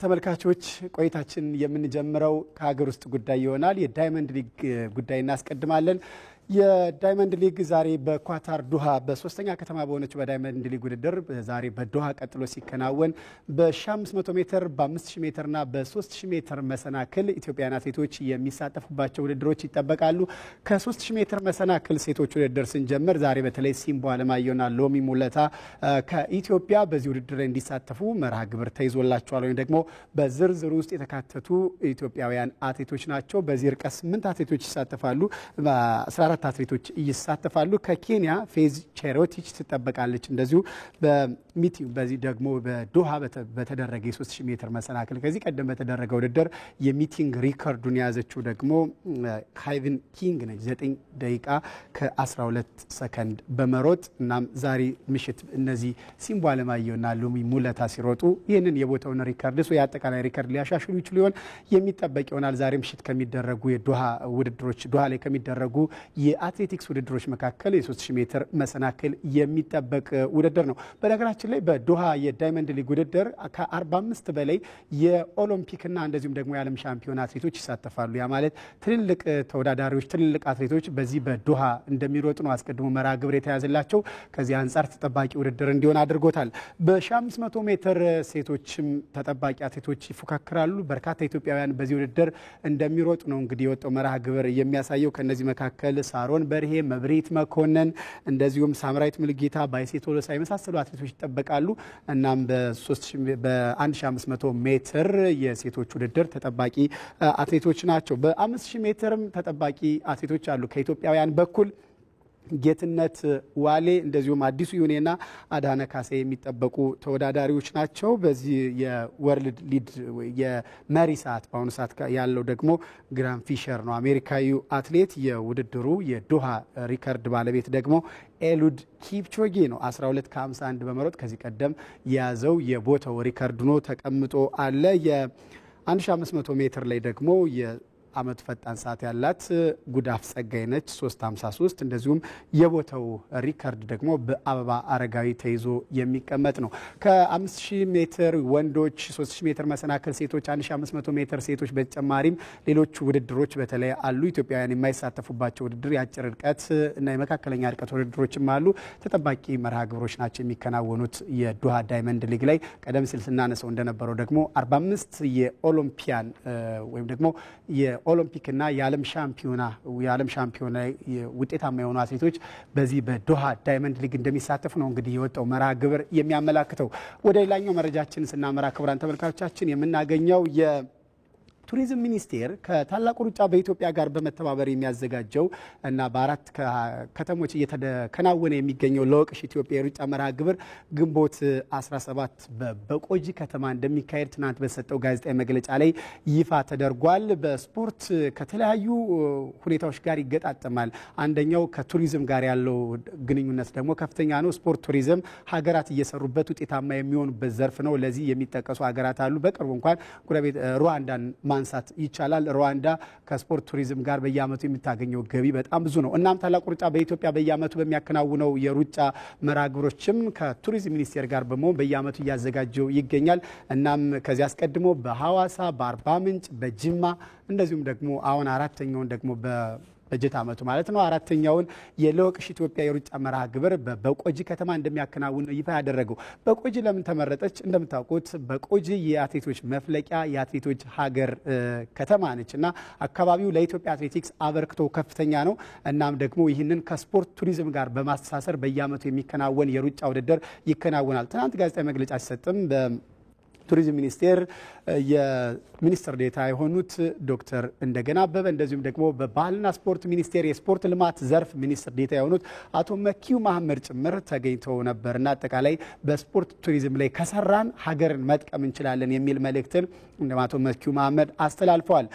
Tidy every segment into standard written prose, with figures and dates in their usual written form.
ተመልካቾች ቆይታችን የምንጀምረው ከሀገር ውስጥ ጉዳይ ይሆናል። የዳይመንድ ሊግ ጉዳይ እናስቀድማለን። የዳይመንድ ሊግ ዛሬ በኳታር ዶሃ በሶስተኛ ከተማ በሆነችው በዳይመንድ ሊግ ውድድር ዛሬ በዶሃ ቀጥሎ ሲከናወን በ1500 ሜትር በ5000 ሜትርና በ3000 ሜትር መሰናክል ኢትዮጵያውያን አትሌቶች የሚሳተፉባቸው ውድድሮች ይጠበቃሉ። ከ3000 ሜትር መሰናክል ሴቶች ውድድር ስንጀምር ዛሬ በተለይ ሲምቦ አለማየሁና ሎሚ ሙለታ ከኢትዮጵያ በዚህ ውድድር ላይ እንዲሳተፉ መርሃ ግብር ተይዞላቸዋል ወይም ደግሞ በዝርዝር ውስጥ የተካተቱ ኢትዮጵያውያን አትሌቶች ናቸው። በዚህ ርቀት 8 አትሌቶች ይሳተፋሉ። 14 አትሌቶች ይሳተፋሉ። ከኬንያ ፌዝ ቼሮቲች ትጠበቃለች። እንደዚሁ በሚቲንግ በዚህ ደግሞ በዶሃ በተደረገ የ3000 ሜትር መሰናክል ከዚህ ቀደም በተደረገ ውድድር የሚቲንግ ሪከርዱን የያዘችው ደግሞ ሃይቨን ኪንግ ነች። 9 ደቂቃ ከ12 ሰከንድ በመሮጥ እናም ዛሬ ምሽት እነዚህ ሲምቦ አለማየሁና ሎሚ ሙለታ ሲሮጡ ይህንን የቦታውን ሪከርድ የአጠቃላይ ሪከርድ ሊያሻሽሉ ይችሉ ይሆን የሚጠበቅ ይሆናል። ዛሬ ምሽት ከሚደረጉ የዶሃ ውድድሮች ዶሃ ላይ ከሚደረጉ የአትሌቲክስ ውድድሮች መካከል የ3000 ሜትር መሰናክል የሚጠበቅ ውድድር ነው። በነገራችን ላይ በዶሃ የዳይመንድ ሊግ ውድድር ከ45 በላይ የኦሎምፒክና እንደዚሁም ደግሞ የዓለም ሻምፒዮን አትሌቶች ይሳተፋሉ። ያ ማለት ትልልቅ ተወዳዳሪዎች ትልልቅ አትሌቶች በዚህ በዶሃ እንደሚሮጡ ነው አስቀድሞ መርሃ ግብር የተያዘላቸው። ከዚህ አንጻር ተጠባቂ ውድድር እንዲሆን አድርጎታል። በ1500 ሜትር ሴቶችም ተጠባቂ አትሌቶች ይፎካከራሉ። በርካታ ኢትዮጵያውያን በዚህ ውድድር እንደሚሮጡ ነው እንግዲህ የወጣው መርሃ ግብር የሚያሳየው። ከነዚህ መካከል ሳሮን በርሄ፣ መብሪት መኮንን እንደዚሁም ሳምራይት ምልጌታ፣ ባይሴ ቶሎሳ የመሳሰሉ አትሌቶች ይጠበቃሉ። እናም በ1500 ሜትር የሴቶች ውድድር ተጠባቂ አትሌቶች ናቸው። በ5000 ሜትርም ተጠባቂ አትሌቶች አሉ። ከኢትዮጵያውያን በኩል ጌትነት ዋሌ እንደዚሁም አዲሱ ዩኔና አዳነ ካሴ የሚጠበቁ ተወዳዳሪዎች ናቸው። በዚህ የወርልድ ሊድ የመሪ ሰዓት በአሁኑ ሰዓት ያለው ደግሞ ግራም ፊሸር ነው። አሜሪካዊው አትሌት የውድድሩ የዶሃ ሪከርድ ባለቤት ደግሞ ኤሉድ ኪፕቾጌ ነው። 12 ከ51 በመሮጥ ከዚህ ቀደም የያዘው የቦታው ሪከርድ ነው ተቀምጦ አለ። የ1500 ሜትር ላይ ደግሞ አመት ፈጣን ሰዓት ያላት ጉዳፍ ጸጋይ ነች 3:53። እንደዚሁም የቦታው ሪከርድ ደግሞ በአበባ አረጋዊ ተይዞ የሚቀመጥ ነው። ከ5000 ሜትር ወንዶች 3000 ሜትር መሰናክል ሴቶች 1500 ሜትር ሴቶች በተጨማሪም ሌሎች ውድድሮች በተለይ አሉ። ኢትዮጵያውያን የማይሳተፉባቸው ውድድር የአጭር ርቀት እና የመካከለኛ ርቀት ውድድሮችም አሉ። ተጠባቂ መርሃ ግብሮች ናቸው የሚከናወኑት የዶሃ ዳይመንድ ሊግ ላይ። ቀደም ሲል ስናነሳው እንደነበረው ደግሞ 45 የኦሎምፒያን ወይም ደግሞ ኦሎምፒክና የዓለም ሻምፒዮና ውጤታማ የሆኑ አትሌቶች በዚህ በዶሃ ዳይመንድ ሊግ እንደሚሳተፉ ነው እንግዲህ የወጣው መርሃ ግብር የሚያመላክተው። ወደ ሌላኛው መረጃችን ስናመራ ክቡራን ተመልካቾቻችን የምናገኘው ቱሪዝም ሚኒስቴር ከታላቁ ሩጫ በኢትዮጵያ ጋር በመተባበር የሚያዘጋጀው እና በአራት ከተሞች እየተከናወነ የሚገኘው ለወቅሽ ኢትዮጵያ የሩጫ መርሃ ግብር ግንቦት 17 በቆጂ ከተማ እንደሚካሄድ ትናንት በሰጠው ጋዜጣዊ መግለጫ ላይ ይፋ ተደርጓል። በስፖርት ከተለያዩ ሁኔታዎች ጋር ይገጣጠማል። አንደኛው ከቱሪዝም ጋር ያለው ግንኙነት ደግሞ ከፍተኛ ነው። ስፖርት ቱሪዝም ሀገራት እየሰሩበት ውጤታማ የሚሆኑበት ዘርፍ ነው። ለዚህ የሚጠቀሱ ሀገራት አሉ። በቅርቡ እንኳን ጎረቤት ሩዋንዳን ማንሳት ይቻላል። ሩዋንዳ ከስፖርት ቱሪዝም ጋር በየአመቱ የምታገኘው ገቢ በጣም ብዙ ነው። እናም ታላቁ ሩጫ በኢትዮጵያ በየአመቱ በሚያከናውነው የሩጫ መርሃ ግብሮችም ከቱሪዝም ሚኒስቴር ጋር በመሆን በየአመቱ እያዘጋጀው ይገኛል። እናም ከዚህ አስቀድሞ በሐዋሳ፣ በአርባ ምንጭ፣ በጅማ እንደዚሁም ደግሞ አሁን አራተኛውን ደግሞ በጀት አመቱ ማለት ነው አራተኛውን የለወቅሽ ኢትዮጵያ የሩጫ መርሃ ግብር በቆጂ ከተማ እንደሚያከናውን ይፋ ያደረገው። በቆጂ ለምን ተመረጠች? እንደምታውቁት በቆጂ የአትሌቶች መፍለቂያ የአትሌቶች ሀገር ከተማ ነችና አካባቢው ለኢትዮጵያ አትሌቲክስ አበርክቶ ከፍተኛ ነው። እናም ደግሞ ይህንን ከስፖርት ቱሪዝም ጋር በማስተሳሰር በየአመቱ የሚከናወን የሩጫ ውድድር ይከናወናል። ትናንት ጋዜጣዊ መግለጫ ሲሰጥም ቱሪዝም ሚኒስቴር የሚኒስትር ዴታ የሆኑት ዶክተር እንደገና አበበ እንደዚሁም ደግሞ በባህልና ስፖርት ሚኒስቴር የስፖርት ልማት ዘርፍ ሚኒስትር ዴታ የሆኑት አቶ መኪው መሐመድ ጭምር ተገኝተው ነበርና አጠቃላይ በስፖርት ቱሪዝም ላይ ከሰራን ሀገርን መጥቀም እንችላለን የሚል መልእክትን እንደ አቶ መኪው መሐመድ አስተላልፈዋል።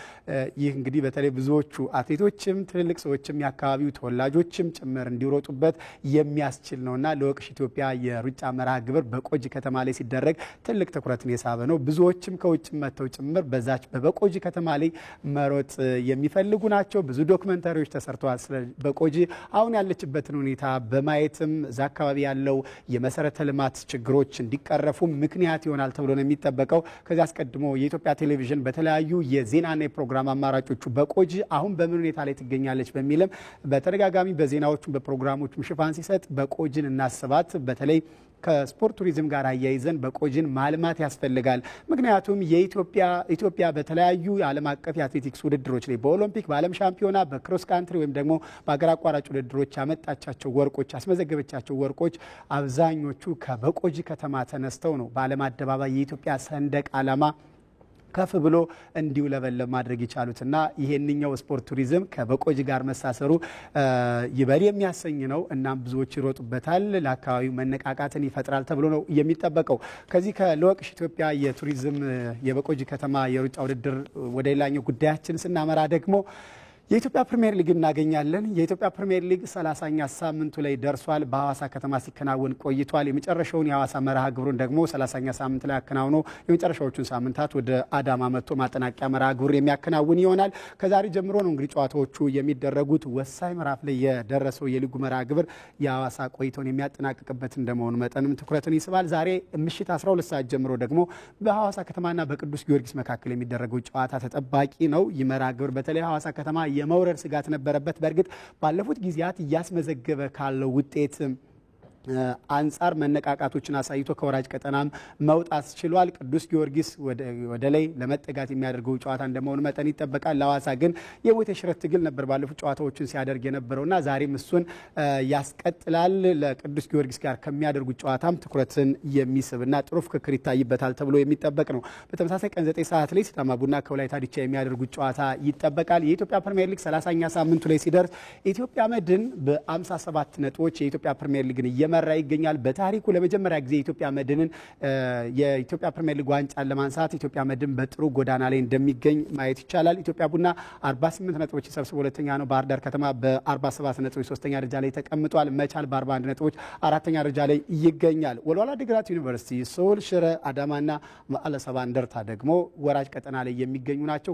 ይህ እንግዲህ በተለይ ብዙዎቹ አትሌቶችም ትልልቅ ሰዎችም የአካባቢው ተወላጆችም ጭምር እንዲሮጡበት የሚያስችል ነውና ለወቅሽ ኢትዮጵያ የሩጫ መርሃ ግብር በቆጂ ከተማ ላይ ሲደረግ ትልቅ ትኩረትን እየሳበ ነው። ብዙዎችም ከውጭ መተው ጭምር በዛች በበቆጂ ከተማ ላይ መሮጥ የሚፈልጉ ናቸው። ብዙ ዶክመንታሪዎች ተሰርተዋል ስለ በቆጂ አሁን ያለችበትን ሁኔታ በማየትም እዛ አካባቢ ያለው የመሰረተ ልማት ችግሮች እንዲቀረፉ ምክንያት ይሆናል ተብሎ ነው የሚጠበቀው። ከዚህ አስቀድሞ የኢትዮጵያ ቴሌቪዥን በተለያዩ የዜናና የፕሮግራም አማራጮቹ በቆጂ አሁን በምን ሁኔታ ላይ ትገኛለች በሚልም በተደጋጋሚ በዜናዎቹም በፕሮግራሞቹም ሽፋን ሲሰጥ በቆጂን እናስባት በተለይ ከስፖርት ቱሪዝም ጋር አያይዘን በቆጂን ማልማት ያስፈልጋል። ምክንያቱም ኢትዮጵያ በተለያዩ የዓለም አቀፍ የአትሌቲክስ ውድድሮች ላይ በኦሎምፒክ፣ በዓለም ሻምፒዮና፣ በክሮስ ካንትሪ ወይም ደግሞ በአገር አቋራጭ ውድድሮች ያመጣቻቸው ወርቆች ያስመዘገበቻቸው ወርቆች አብዛኞቹ ከበቆጂ ከተማ ተነስተው ነው በዓለም አደባባይ የኢትዮጵያ ሰንደቅ ዓላማ ከፍ ብሎ እንዲውለበለብ ማድረግ ይቻሉትና ይሄንኛው ስፖርት ቱሪዝም ከበቆጂ ጋር መሳሰሩ ይበል የሚያሰኝ ነው። እናም ብዙዎች ይሮጡበታል፣ ለአካባቢው መነቃቃትን ይፈጥራል ተብሎ ነው የሚጠበቀው። ከዚህ ከለወቅሽ ኢትዮጵያ የቱሪዝም የበቆጂ ከተማ የሩጫ ውድድር ወደ ሌላኛው ጉዳያችን ስናመራ ደግሞ የኢትዮጵያ ፕሪሚየር ሊግ እናገኛለን። የኢትዮጵያ ፕሪሚየር ሊግ 30ኛ ሳምንቱ ላይ ደርሷል። በሐዋሳ ከተማ ሲከናወን ቆይቷል። የመጨረሻውን የሐዋሳ መርሃ ግብሩን ደግሞ 30ኛ ሳምንት ላይ አከናውኖ የመጨረሻዎቹን ሳምንታት ወደ አዳማ መጥቶ ማጠናቂያ መርሃ ግብር የሚያከናውን ይሆናል። ከዛሬ ጀምሮ ነው እንግዲህ ጨዋታዎቹ የሚደረጉት። ወሳኝ ምዕራፍ ላይ የደረሰው የሊጉ መርሃ ግብር የሐዋሳ ቆይታውን የሚያጠናቅቅበት እንደመሆኑ መጠንም ትኩረትን ይስባል። ዛሬ ምሽት 12 ሰዓት ጀምሮ ደግሞ በሐዋሳ ከተማና በቅዱስ ጊዮርጊስ መካከል የሚደረገው ጨዋታ ተጠባቂ ነው። ይህ መርሃ ግብር በተለይ ሐዋሳ ከተማ የመውረድ ስጋት ነበረበት። በእርግጥ ባለፉት ጊዜያት እያስመዘገበ ካለው ውጤት አንጻር መነቃቃቶችን አሳይቶ ከወራጅ ቀጠናም መውጣት ችሏል። ቅዱስ ጊዮርጊስ ወደ ላይ ለመጠጋት የሚያደርገው ጨዋታ እንደመሆኑ መጠን ይጠበቃል። ለሐዋሳ ግን የሞት የሽረት ትግል ነበር ባለፉት ጨዋታዎችን ሲያደርግ የነበረውና ዛሬም እሱን ያስቀጥላል። ለቅዱስ ጊዮርጊስ ጋር ከሚያደርጉት ጨዋታም ትኩረትን የሚስብና ጥሩ ፍክክር ይታይበታል ተብሎ የሚጠበቅ ነው። በተመሳሳይ ቀን 9 ሰዓት ላይ ሲዳማ ቡና ከወላይታ ዲቻ የሚያደርጉት ጨዋታ ይጠበቃል። የኢትዮጵያ ፕሪሚየር ሊግ 30ኛ ሳምንቱ ላይ ሲደርስ ኢትዮጵያ መድን በ57 ነጥቦች የኢትዮጵያ ፕሪሚየር ሊግን መራ ይገኛል። በታሪኩ ለመጀመሪያ ጊዜ የኢትዮጵያ መድንን የኢትዮጵያ ፕሪሚየር ሊግ ዋንጫን ለማንሳት ኢትዮጵያ መድን በጥሩ ጎዳና ላይ እንደሚገኝ ማየት ይቻላል። ኢትዮጵያ ቡና 48 ነጥቦች ሰብስቦ ሁለተኛ ነው። ባህር ዳር ከተማ በ47 ነጥቦች ሶስተኛ ደረጃ ላይ ተቀምጧል። መቻል በ41 ነጥቦች አራተኛ ደረጃ ላይ ይገኛል። ወልዋሎ ዓዲግራት ዩኒቨርሲቲ፣ ሶል ሽረ፣ አዳማና መቀለ ሰባ እንደርታ ደግሞ ወራጅ ቀጠና ላይ የሚገኙ ናቸው።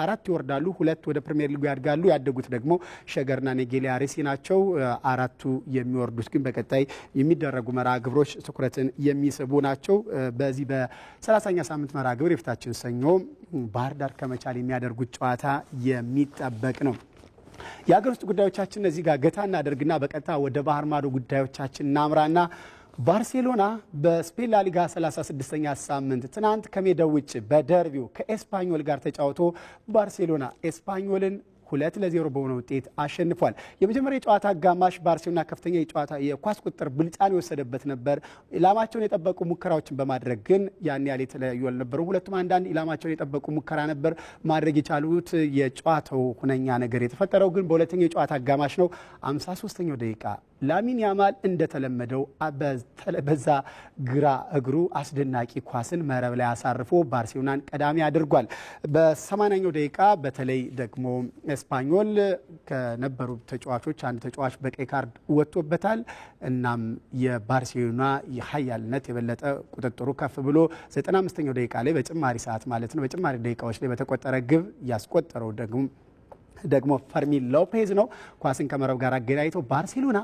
አራት ይወርዳሉ፣ ሁለት ወደ ፕሪሚየር ሊጉ ያድጋሉ። ያደጉት ደግሞ ሸገርና ኔጌሌ አርሲ ናቸው። አራቱ የሚወርዱት ግን በቀጣይ የሚደረጉ መርሃ ግብሮች ትኩረትን የሚስቡ ናቸው። በዚህ በ30ኛ ሳምንት መርሃ ግብር የፊታችን ሰኞ ባህር ዳር ከመቻል የሚያደርጉት ጨዋታ የሚጠበቅ ነው። የሀገር ውስጥ ጉዳዮቻችን እዚህ ጋር ገታ እናደርግና በቀጥታ ወደ ባህር ማዶ ጉዳዮቻችን እናምራና ባርሴሎና በስፔን ላሊጋ 36ኛ ሳምንት ትናንት ከሜዳው ውጭ በደርቢው ከኤስፓኞል ጋር ተጫውቶ ባርሴሎና ኤስፓኞልን 2-0 በሆነ ውጤት አሸንፏል። የመጀመሪያ የጨዋታ አጋማሽ ባርሴሎና ከፍተኛ የኳስ ቁጥጥር ብልጫን የወሰደበት ነበር። ኢላማቸውን የጠበቁ ሙከራዎችን በማድረግ ግን ያን ያህል የተለያዩ አልነበሩም። ሁለቱም አንዳንድ ኢላማቸውን የጠበቁ ሙከራ ነበር ማድረግ የቻሉት። የጨዋታው ሁነኛ ነገር የተፈጠረው ግን በሁለተኛው የጨዋታ አጋማሽ ነው። 53ኛው ደቂቃ ላሚን ያማል እንደተለመደው በዛ ግራ እግሩ አስደናቂ ኳስን መረብ ላይ አሳርፎ ባርሴሎናን ቀዳሚ አድርጓል። በ80ኛው ደቂቃ በተለይ ደግሞ ኤስፓኞል ከነበሩ ተጫዋቾች አንድ ተጫዋች በቀይ ካርድ ወጥቶበታል። እናም የባርሴሎና የኃያልነት የበለጠ ቁጥጥሩ ከፍ ብሎ 95ኛው ደቂቃ ላይ በጭማሪ ሰዓት ማለት ነው በጭማሪ ደቂቃዎች ላይ በተቆጠረ ግብ ያስቆጠረው ደግሞ ፈርሚን ሎፔዝ ነው። ኳስን ከመረብ ጋር አገናኝቶ ባርሴሎና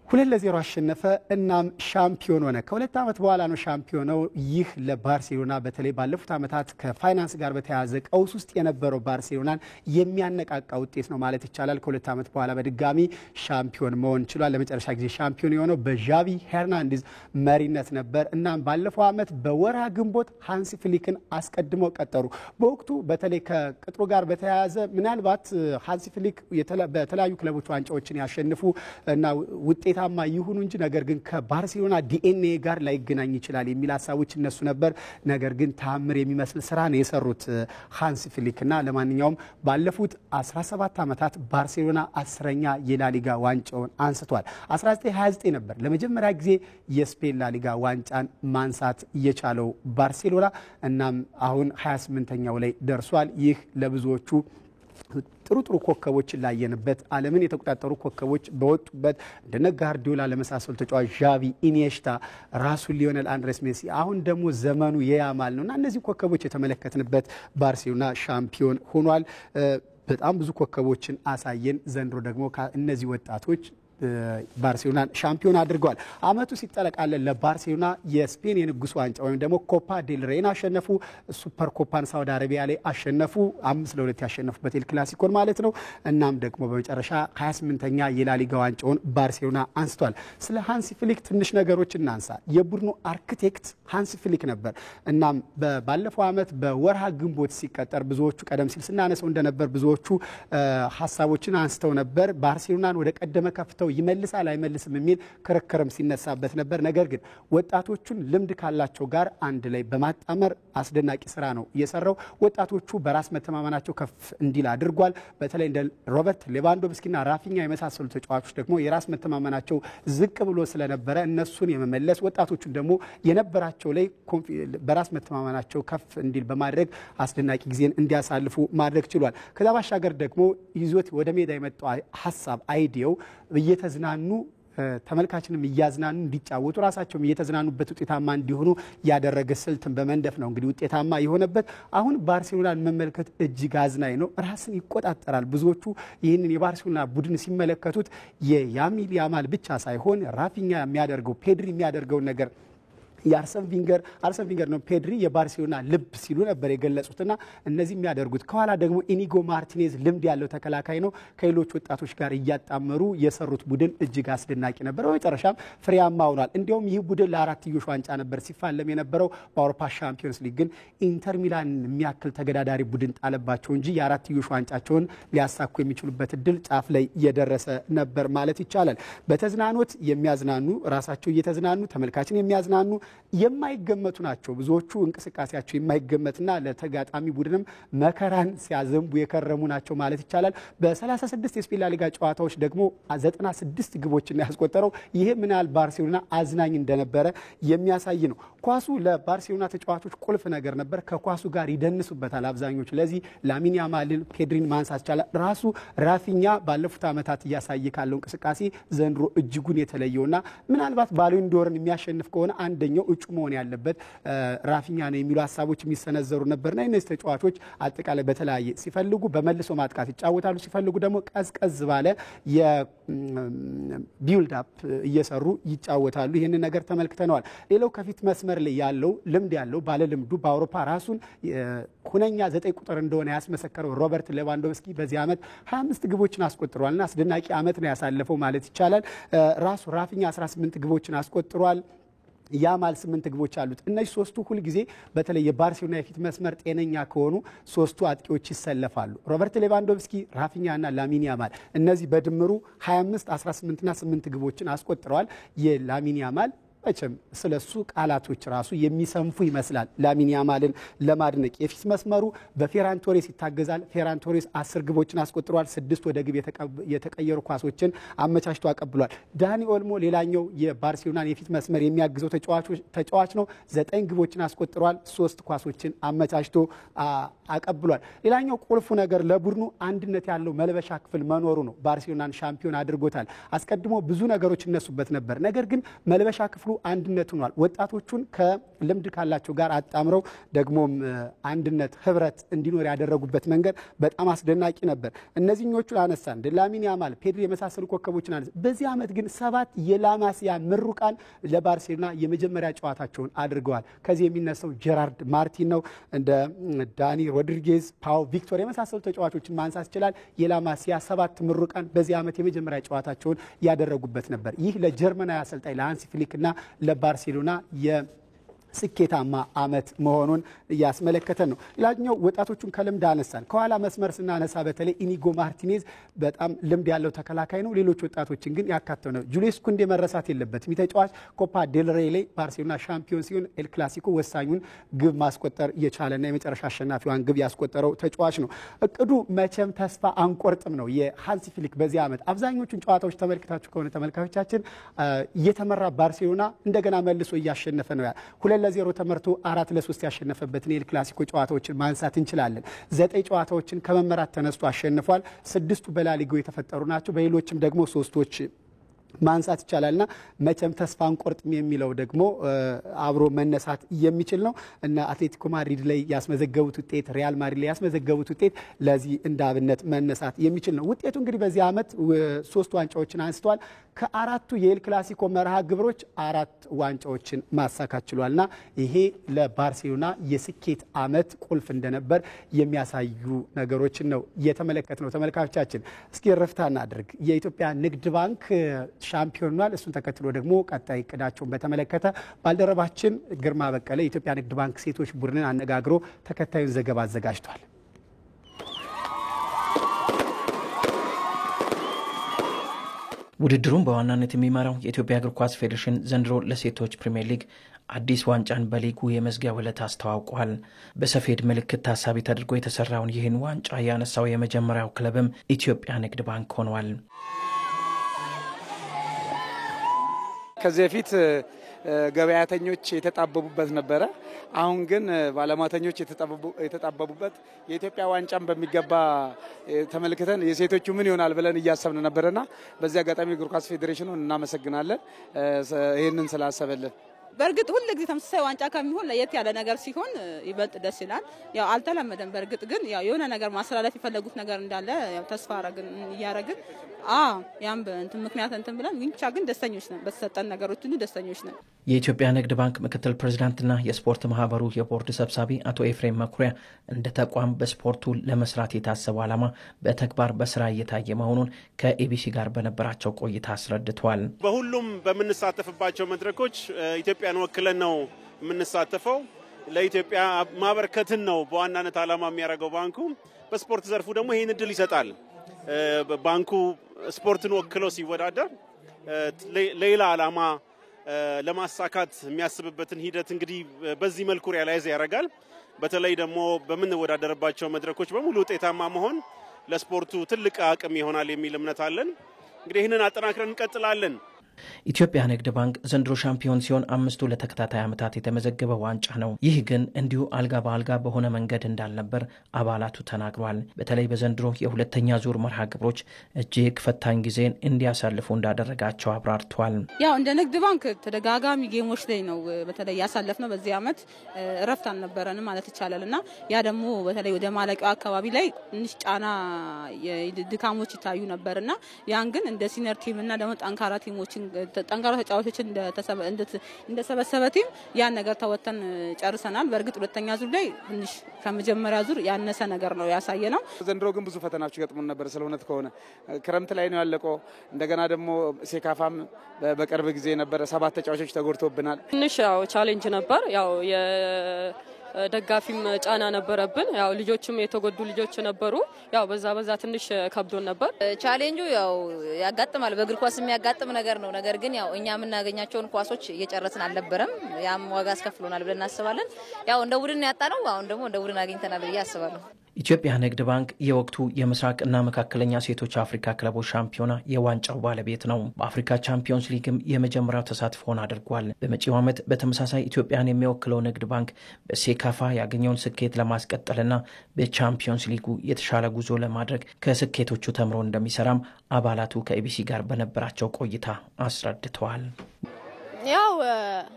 2-0 አሸነፈ። እናም ሻምፒዮን ሆነ። ከሁለት ዓመት በኋላ ነው ሻምፒዮነው። ይህ ለባርሴሎና በተለይ ባለፉት ዓመታት ከፋይናንስ ጋር በተያያዘ ቀውስ ውስጥ የነበረው ባርሴሎናን የሚያነቃቃ ውጤት ነው ማለት ይቻላል። ከሁለት ዓመት በኋላ በድጋሚ ሻምፒዮን መሆን ችሏል። ለመጨረሻ ጊዜ ሻምፒዮን የሆነው በዣቪ ሄርናንዴዝ መሪነት ነበር። እናም ባለፈው ዓመት በወርሃ ግንቦት ሃንሲ ፍሊክን አስቀድመው ቀጠሩ። በወቅቱ በተለይ ከቅጥሩ ጋር በተያያዘ ምናልባት ሃንሲ ፍሊክ በተለያዩ ክለቦች ዋንጫዎችን ያሸንፉ እና ውጤት ታማ ይሁኑ እንጂ ነገር ግን ከባርሴሎና ዲኤንኤ ጋር ላይገናኝ ይችላል የሚል ሀሳቦች እነሱ ነበር። ነገር ግን ተአምር የሚመስል ስራ ነው የሰሩት ሃንሲ ፍሊክና ለማንኛውም ባለፉት 17 ዓመታት ባርሴሎና 10ኛ የላሊጋ ዋንጫውን አንስቷል። 1929 ነበር ለመጀመሪያ ጊዜ የስፔን ላሊጋ ዋንጫን ማንሳት የቻለው ባርሴሎና። እናም አሁን 28ኛው ላይ ደርሷል። ይህ ለብዙዎቹ ጥሩ ኮከቦችን ላየንበት ዓለምን የተቆጣጠሩ ኮከቦች በወጡበት እንደነ ጋርዲዮላ ለመሳሰሉ ተጫዋች ዣቪ፣ ኢኒየስታ፣ ራሱ ሊዮኔል አንድሬስ ሜሲ አሁን ደግሞ ዘመኑ የያማል ነውና እነዚህ ኮከቦች የተመለከትንበት ባርሴሎና ሻምፒዮን ሆኗል። በጣም ብዙ ኮከቦችን አሳየን። ዘንድሮ ደግሞ እነዚህ ወጣቶች ባርሴሎና ሻምፒዮን አድርገዋል። አመቱ ሲጠለቃለን ለባርሴሎና የስፔን የንጉስ ዋንጫ ወይም ደግሞ ኮፓ ዴል ሬን አሸነፉ። ሱፐር ኮፓን ሳውዲ አረቢያ ላይ አሸነፉ። 5-2 ያሸነፉበት ኤል ክላሲኮን ማለት ነው። እናም ደግሞ በመጨረሻ 28ኛ የላሊጋ ዋንጫውን ባርሴሎና አንስቷል። ስለ ሃንሲ ፍሊክ ትንሽ ነገሮች እናንሳ። የቡድኑ አርክቴክት ሃንሲ ፍሊክ ነበር። እናም ባለፈው አመት በወርሃ ግንቦት ሲቀጠር ብዙዎቹ ቀደም ሲል ስናነሰው እንደነበር ብዙዎቹ ሐሳቦችን አንስተው ነበር። ባርሴሎናን ወደ ቀደመ ከፍተው ይመልሳል አይመልስም የሚል ክርክርም ሲነሳበት ነበር። ነገር ግን ወጣቶቹን ልምድ ካላቸው ጋር አንድ ላይ በማጣመር አስደናቂ ስራ ነው የሰራው። ወጣቶቹ በራስ መተማመናቸው ከፍ እንዲል አድርጓል። በተለይ እንደ ሮበርት ሌቫንዶቭስኪና ራፊኛ የመሳሰሉ ተጫዋቾች ደግሞ የራስ መተማመናቸው ዝቅ ብሎ ስለነበረ እነሱን የመመለስ ወጣቶቹን ደግሞ የነበራቸው ላይ በራስ መተማመናቸው ከፍ እንዲል በማድረግ አስደናቂ ጊዜን እንዲያሳልፉ ማድረግ ችሏል። ከዛ ባሻገር ደግሞ ይዞት ወደ ሜዳ የመጣው ሐሳብ አይዲያው እየተዝናኑ ተመልካችንም እያዝናኑ እንዲጫወቱ ራሳቸውም እየተዝናኑበት ውጤታማ እንዲሆኑ ያደረገ ስልትን በመንደፍ ነው እንግዲህ ውጤታማ የሆነበት። አሁን ባርሴሎናን መመልከት እጅግ አዝናኝ ነው። ራስን ይቆጣጠራል። ብዙዎቹ ይህንን የባርሴሎና ቡድን ሲመለከቱት የያሚል ያማል ብቻ ሳይሆን ራፊኛ የሚያደርገው ፔድሪ የሚያደርገውን ነገር የአርሰን ቪንገር ነው ፔድሪ የባርሴሎና ልብ ሲሉ ነበር የገለጹትና እነዚህ የሚያደርጉት ከኋላ ደግሞ ኢኒጎ ማርቲኔዝ ልምድ ያለው ተከላካይ ነው። ከሌሎች ወጣቶች ጋር እያጣመሩ የሰሩት ቡድን እጅግ አስደናቂ ነበር። በመጨረሻም ፍሬያማ ሆኗል። እንዲያውም ይህ ቡድን ለአራትዮሽ ዋንጫ ነበር ሲፋለም የነበረው። በአውሮፓ ሻምፒዮንስ ሊግ ግን ኢንተር ሚላን የሚያክል ተገዳዳሪ ቡድን ጣለባቸው እንጂ የአራትዮሽ ዋንጫቸውን ሊያሳኩ የሚችሉበት እድል ጫፍ ላይ የደረሰ ነበር ማለት ይቻላል። በተዝናኖት የሚያዝናኑ ራሳቸው እየተዝናኑ ተመልካችን የሚያዝናኑ የማይገመቱ ናቸው። ብዙዎቹ እንቅስቃሴያቸው የማይገመትና ለተጋጣሚ ቡድንም መከራን ሲያዘንቡ የከረሙ ናቸው ማለት ይቻላል። በ36 የስፔን ላሊጋ ጨዋታዎች ደግሞ 96 ግቦችን ያስቆጠረው ይሄ ምን ያህል ባርሴሎና አዝናኝ እንደነበረ የሚያሳይ ነው። ኳሱ ለባርሴሎና ተጫዋቾች ቁልፍ ነገር ነበር። ከኳሱ ጋር ይደንሱበታል አብዛኞቹ። ለዚህ ላሚን ያማልን፣ ፔድሪን ማንሳት ይቻላል። ራሱ ራፊኛ ባለፉት ዓመታት እያሳየ ካለው እንቅስቃሴ ዘንድሮ እጅጉን የተለየውና ምናልባት ባሎን ዶርን የሚያሸንፍ ከሆነ አንደኛው እጩ መሆን ያለበት ራፊኛ ነው የሚሉ ሐሳቦች የሚሰነዘሩ ነበርና እነዚህ ተጫዋቾች አጠቃላይ በተለያየ ሲፈልጉ በመልሶ ማጥቃት ይጫወታሉ፣ ሲፈልጉ ደግሞ ቀዝቀዝ ባለ የቢልድ አፕ እየሰሩ ይጫወታሉ። ይህንን ነገር ተመልክተነዋል። ሌላው ከፊት መስመር ላይ ያለው ልምድ ያለው ባለ ልምዱ በአውሮፓ ራሱን ሁነኛ 9 ቁጥር እንደሆነ ያስመሰከረው ሮበርት ሌቫንዶቭስኪ በዚህ ዓመት 25 ግቦችን አስቆጥሯልና አስደናቂ ዓመት ነው ያሳለፈው ማለት ይቻላል። ራሱ ራፊኛ 18 ግቦችን አስቆጥሯል። ያማል 8 ግቦች አሉት። እነዚህ ሶስቱ ሁል ጊዜ በተለይ የባርሴሎና የፊት መስመር ጤነኛ ከሆኑ ሶስቱ አጥቂዎች ይሰለፋሉ። ሮበርት ሌቫንዶቭስኪ፣ ራፊኛና ላሚን ያማል እነዚህ በድምሩ 25፣ 18ና 8 ግቦችን አስቆጥረዋል። የላሚን ያማል መቼም ስለሱ ቃላቶች ራሱ የሚሰንፉ ይመስላል። ላሚን ያማልን ለማድነቅ የፊት መስመሩ በፌራን ቶሬስ ይታገዛል። ፌራን ቶሬስ 10 ግቦችን አስቆጥሯል። 6 ወደ ግብ የተቀየሩ ኳሶችን አመቻችቶ አቀብሏል። ዳኒ ኦልሞ ሌላኛው የባርሴሎናን የፊት መስመር የሚያግዘው ተጫዋች ነው። 9 ግቦችን አስቆጥሯል። 3 ኳሶችን አመቻችቶ አቀብሏል። ሌላኛው ቁልፉ ነገር ለቡድኑ አንድነት ያለው መልበሻ ክፍል መኖሩ ነው። ባርሴሎናን ሻምፒዮን አድርጎታል። አስቀድሞ ብዙ ነገሮች እነሱበት ነበር። ነገር ግን መልበሻ ክፍሉ አንድነት ሆኗል። ወጣቶቹን ከልምድ ካላቸው ጋር አጣምረው ደግሞም አንድነት ህብረት እንዲኖር ያደረጉበት መንገድ በጣም አስደናቂ ነበር። እነዚህኞቹን አነሳን እንደ ላሚን ያማል፣ ፔድሪ የመሳሰሉ ኮከቦችን አነሳ። በዚህ ዓመት ግን 7 የላማሲያ ምሩቃን ለባርሴሎና የመጀመሪያ ጨዋታቸውን አድርገዋል። ከዚህ የሚነሳው ጀራርድ ማርቲን ነው። እንደ ዳኒ ሮድሪጌዝ፣ ፓው ቪክቶር የመሳሰሉ ተጫዋቾችን ማንሳት ይችላል። የላማሲያ 7 ምሩቃን በዚህ ዓመት የመጀመሪያ ጨዋታቸውን ያደረጉበት ነበር። ይህ ለጀርመናዊ አሰልጣኝ ለሃንሲ ፍሊክና ለባርሴሎና ስኬታማ ዓመት መሆኑን ያስመለከተን ነው። ሌላኛው ወጣቶቹን ከልምድ አነሳን። ከኋላ መስመር ስናነሳ በተለይ ኢኒጎ ማርቲኔዝ በጣም ልምድ ያለው ተከላካይ ነው። ሌሎች ወጣቶችን ግን ያካተው ነው። ጁሊየስ ኩንዴ መረሳት የለበትም። ተጫዋች ኮፓ ዴል ሬይ ላይ ባርሴሎና ሻምፒዮን ሲሆን ኤል ክላሲኮ ወሳኙን ግብ ማስቆጠር የቻለና የመጨረሻ አሸናፊዋን ግብ ያስቆጠረው ተጫዋች ነው። እቅዱ መቼም ተስፋ አንቆርጥም ነው የሃንሲ ፍሊክ በዚህ ዓመት። አብዛኞቹን ጨዋታዎች ተመልክታችሁ ከሆነ ተመልካቾቻችን እየተመራ ባርሴሎና እንደገና መልሶ እያሸነፈ ነው። 2-0 ተመርቶ 4-3 ያሸነፈበትን የኤል ክላሲኮ ጨዋታዎችን ማንሳት እንችላለን። 9 ጨዋታዎችን ከመመራት ተነስቶ አሸንፏል። 6ቱ በላሊጋው የተፈጠሩ ናቸው። በሌሎችም ደግሞ 3ቶች ማንሳት ይቻላልና መቼም ተስፋ አንቆርጥም የሚለው ደግሞ አብሮ መነሳት የሚችል ነው እና አትሌቲኮ ማድሪድ ላይ ያስመዘገቡት ውጤት ሪያል ማድሪድ ላይ ያስመዘገቡት ውጤት ለዚህ እንደ አብነት መነሳት የሚችል ነው። ውጤቱ እንግዲህ በዚህ ዓመት 3 ዋንጫዎችን አንስተዋል። ከ4ቱ የኤል ክላሲኮ መርሃ ግብሮች 4 ዋንጫዎችን ማሳካት ችሏልና ይሄ ለባርሴሎና የስኬት ዓመት ቁልፍ እንደነበር የሚያሳዩ ነገሮችን ነው የተመለከትነው። ተመልካቾቻችን እስኪ ረፍታ እናድርግ። የኢትዮጵያ ንግድ ባንክ ሻምፒዮን ሆኗል። እሱን ተከትሎ ደግሞ ቀጣይ እቅዳቸውን በተመለከተ ባልደረባችን ግርማ በቀለ የኢትዮጵያ ንግድ ባንክ ሴቶች ቡድንን አነጋግሮ ተከታዩን ዘገባ አዘጋጅቷል። ውድድሩን በዋናነት የሚመራው የኢትዮጵያ እግር ኳስ ፌዴሬሽን ዘንድሮ ለሴቶች ፕሪሚየር ሊግ አዲስ ዋንጫን በሊጉ የመዝጊያ ዕለት አስተዋውቋል። በሰፌድ ምልክት ታሳቢ ተደርጎ የተሰራውን ይህን ዋንጫ ያነሳው የመጀመሪያው ክለብም ኢትዮጵያ ንግድ ባንክ ሆኗል። ከዚህ በፊት ገበያተኞች የተጣበቡበት ነበረ። አሁን ግን ባለማተኞች የተጣበቡበት የኢትዮጵያ ዋንጫን በሚገባ ተመልክተን የሴቶቹ ምን ይሆናል ብለን እያሰብን ነበርና በዚህ አጋጣሚ እግር ኳስ ፌዴሬሽኑን እናመሰግናለን ይሄንን ስላሰበልን። በእርግጥ ሁሉ ጊዜ ተመሳሳይ ዋንጫ ከሚሆን ለየት ያለ ነገር ሲሆን ይበልጥ ደስ ይላል። ያው አልተለመደም። በእርግጥ ግን ያው የሆነ ነገር ማስተላለፍ የፈለጉት ነገር እንዳለ ያው ተስፋ ያረግን ያም ምክንያት ብለን ብቻ ግን ደስተኞች ነን። በተሰጠን ነገሮች ሁሉ ደስተኞች ነን። የኢትዮጵያ ንግድ ባንክ ምክትል ፕሬዝዳንትና የስፖርት ማህበሩ የቦርድ ሰብሳቢ አቶ ኤፍሬም መኩሪያ እንደ ተቋም በስፖርቱ ለመስራት የታሰበው ዓላማ በተግባር በስራ እየታየ መሆኑን ከኤቢሲ ጋር በነበራቸው ቆይታ አስረድተዋል። በሁሉም በምንሳተፍባቸው መድረኮች ኢትዮጵያን ወክለን ነው የምንሳተፈው። ለኢትዮጵያ ማበርከትን ነው በዋናነት ዓላማ የሚያደርገው ባንኩ። በስፖርት ዘርፉ ደግሞ ይህን እድል ይሰጣል። ባንኩ ስፖርትን ወክሎ ሲወዳደር ሌላ ዓላማ ለማሳካት የሚያስብበትን ሂደት እንግዲህ በዚህ መልኩ ሪያላይዝ ያደርጋል። በተለይ ደግሞ በምንወዳደርባቸው መድረኮች በሙሉ ውጤታማ መሆን ለስፖርቱ ትልቅ አቅም ይሆናል የሚል እምነት አለን። እንግዲህ ይህንን አጠናክረን እንቀጥላለን። ኢትዮጵያ ንግድ ባንክ ዘንድሮ ሻምፒዮን ሲሆን 5 ለተከታታይ ዓመታት የተመዘገበ ዋንጫ ነው። ይህ ግን እንዲሁ አልጋ በአልጋ በሆነ መንገድ እንዳልነበር አባላቱ ተናግሯል። በተለይ በዘንድሮ የሁለተኛ ዙር መርሃ ግብሮች እጅግ ፈታኝ ጊዜን እንዲያሳልፉ እንዳደረጋቸው አብራርተዋል። ያው እንደ ንግድ ባንክ ተደጋጋሚ ጌሞች ላይ ነው በተለይ ያሳለፍነው። በዚህ ዓመት እረፍት አልነበረንም ማለት ይቻላልና ያ ደግሞ በተለይ ወደ ማለቂያው አካባቢ ላይ ትንሽ ጫና ድካሞች ይታዩ ነበርና ያን ግን እንደ ሲኒየር ቲም እና ደግሞ ጠንካራ ቲሞችን ጠንካራ ተጫዋቾችን እንደሰበሰበ ቲም ያን ነገር ተወተን ጨርሰናል። በእርግጥ ሁለተኛ ዙር ላይ ትንሽ ከመጀመሪያ ዙር ያነሰ ነገር ነው ያሳየነው። ዘንድሮ ግን ብዙ ፈተናዎች ገጥሞን ነበር። ስለሆነ ከሆነ ክረምት ላይ ነው ያለቀው። እንደገና ደግሞ ሴካፋም በቅርብ ጊዜ ነበር። 7 ተጫዋቾች ተጎድተውብናል። ትንሽ ያው ቻሌንጅ ነበር። ያው ደጋፊም ጫና ነበረብን። ያው ልጆችም የተጎዱ ልጆች ነበሩ። ያው በዛ ትንሽ ከብዶን ነበር። ቻሌንጁ ያው ያጋጥማል። በእግር ኳስ የሚያጋጥም ነገር ነው። ነገር ግን ያው እኛ የምናገኛቸውን ኳሶች እየጨረስን አልነበረም። ያም ዋጋ አስከፍሎናል ብለን እናስባለን። ያው እንደ ቡድን ያጣነው አሁን ደግሞ እንደ ቡድን አግኝተናል ብዬ አስባለሁ። ኢትዮጵያ ንግድ ባንክ የወቅቱ የምስራቅና መካከለኛ ሴቶች አፍሪካ ክለቦች ሻምፒዮና የዋንጫው ባለቤት ነው። በአፍሪካ ቻምፒዮንስ ሊግም የመጀመሪያው ተሳትፎን አድርጓል። በመጪው ዓመት በተመሳሳይ ኢትዮጵያን የሚወክለው ንግድ ባንክ በሴካፋ ያገኘውን ስኬት ለማስቀጠልና በቻምፒዮንስ ሊጉ የተሻለ ጉዞ ለማድረግ ከስኬቶቹ ተምሮ እንደሚሰራም አባላቱ ከኤቢሲ ጋር በነበራቸው ቆይታ አስረድተዋል። ያው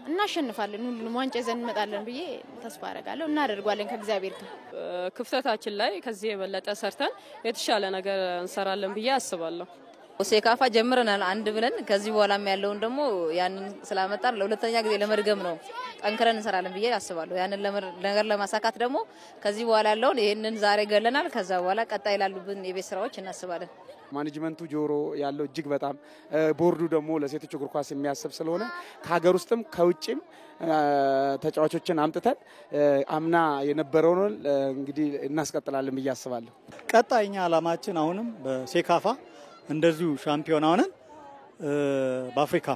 እናሸንፋለን፣ ሁሉንም ዋንጫ ይዘን እንመጣለን ብዬ ተስፋ አደርጋለሁ። እናደርጋለን ከእግዚአብሔር ጋር። ክፍተታችን ላይ ከዚህ የበለጠ ሰርተን የተሻለ ነገር እንሰራለን ብዬ አስባለሁ። ሴካፋ ጀምረናል አንድ ብለን ከዚህ በኋላም ያለውን ደግሞ ያንን ስላመጣን ለሁለተኛ ጊዜ ለመድገም ነው ጠንክረን እንሰራለን ብዬ አስባለሁ። ያንን ነገር ለማሳካት ደግሞ ከዚህ በኋላ ያለውን ይሄንን ዛሬ ገለናል። ከዛ በኋላ ቀጣይ ላሉብን የቤት ስራዎች እናስባለን። ማኔጅመንቱ ጆሮ ያለው እጅግ በጣም ቦርዱ ደግሞ ለሴቶች እግር ኳስ የሚያስብ ስለሆነ ከሀገር ውስጥም ከውጭም ተጫዋቾችን አምጥተን አምና የነበረውን እንግዲህ እናስቀጥላለን ብዬ አስባለሁ። ቀጣይኛ ዓላማችን አሁንም በሴካፋ እንደዚሁ ሻምፒዮን ሆነን በአፍሪካ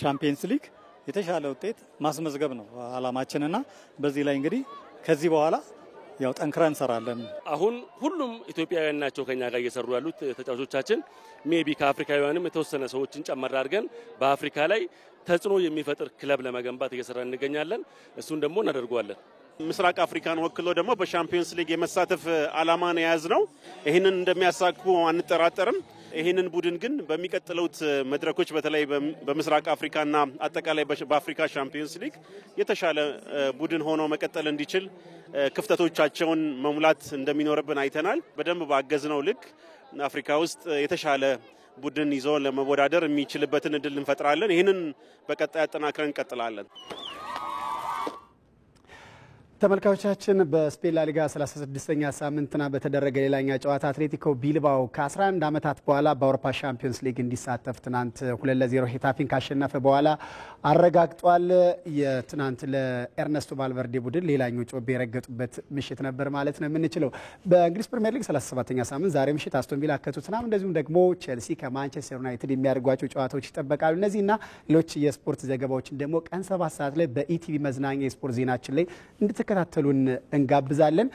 ሻምፒየንስ ሊግ የተሻለ ውጤት ማስመዝገብ ነው ዓላማችንና በዚህ ላይ እንግዲህ ከዚህ በኋላ ያው ጠንክረን እንሰራለን። አሁን ሁሉም ኢትዮጵያውያን ናቸው ከኛ ጋር እየሰሩ ያሉት ተጫዋቾቻችን። ሜቢ ከአፍሪካውያንም የተወሰነ ሰዎችን ጨመር አድርገን በአፍሪካ ላይ ተጽዕኖ የሚፈጥር ክለብ ለመገንባት እየሰራን እንገኛለን። እሱን ደግሞ እናደርጋለን። ምስራቅ አፍሪካን ወክሎ ደግሞ በሻምፒዮንስ ሊግ የመሳተፍ አላማን የያዝነው ይህንን እንደሚያሳኩ አንጠራጠርም። ይህንን ቡድን ግን በሚቀጥሉት መድረኮች በተለይ በምስራቅ አፍሪካና አጠቃላይ በአፍሪካ ሻምፒዮንስ ሊግ የተሻለ ቡድን ሆኖ መቀጠል እንዲችል ክፍተቶቻቸውን መሙላት እንደሚኖርብን አይተናል። በደንብ ባገዝነው ልክ አፍሪካ ውስጥ የተሻለ ቡድን ይዞ ለመወዳደር የሚችልበትን እድል እንፈጥራለን። ይህንን በቀጣይ አጠናክረን እንቀጥላለን። ተመልካቾቻችን በስፔን ላሊጋ 36ኛ ሳምንትና በተደረገ ሌላኛ ጨዋታ አትሌቲኮ ቢልባኦ ከ11 ዓመታት በኋላ በአውሮፓ ሻምፒዮንስ ሊግ እንዲሳተፍ ትናንት 2-0 ሄታፊን ካሸነፈ በኋላ አረጋግጧል። የትናንት ለኤርነስቶ ቫልቨርዴ ቡድን ሌላኛው ጮቤ የረገጡበት ምሽት ነበር ማለት ነው የምንችለው። በእንግሊዝ ፕሪሚየር ሊግ 37ኛ ሳምንት ዛሬ ምሽት አስቶን ቪላ ከቶተንሃም እንደዚሁም ደግሞ ቼልሲ ከማንቸስተር ዩናይትድ የሚያደርጓቸው ጨዋታዎች ይጠበቃሉ። እነዚህና ሌሎች የስፖርት ዘገባዎችን ደግሞ ቀን 7 ሰዓት ላይ በኢቲቪ መዝናኛ የስፖርት ዜናችን ላይ እንድትከታተሉን እንጋብዛለን።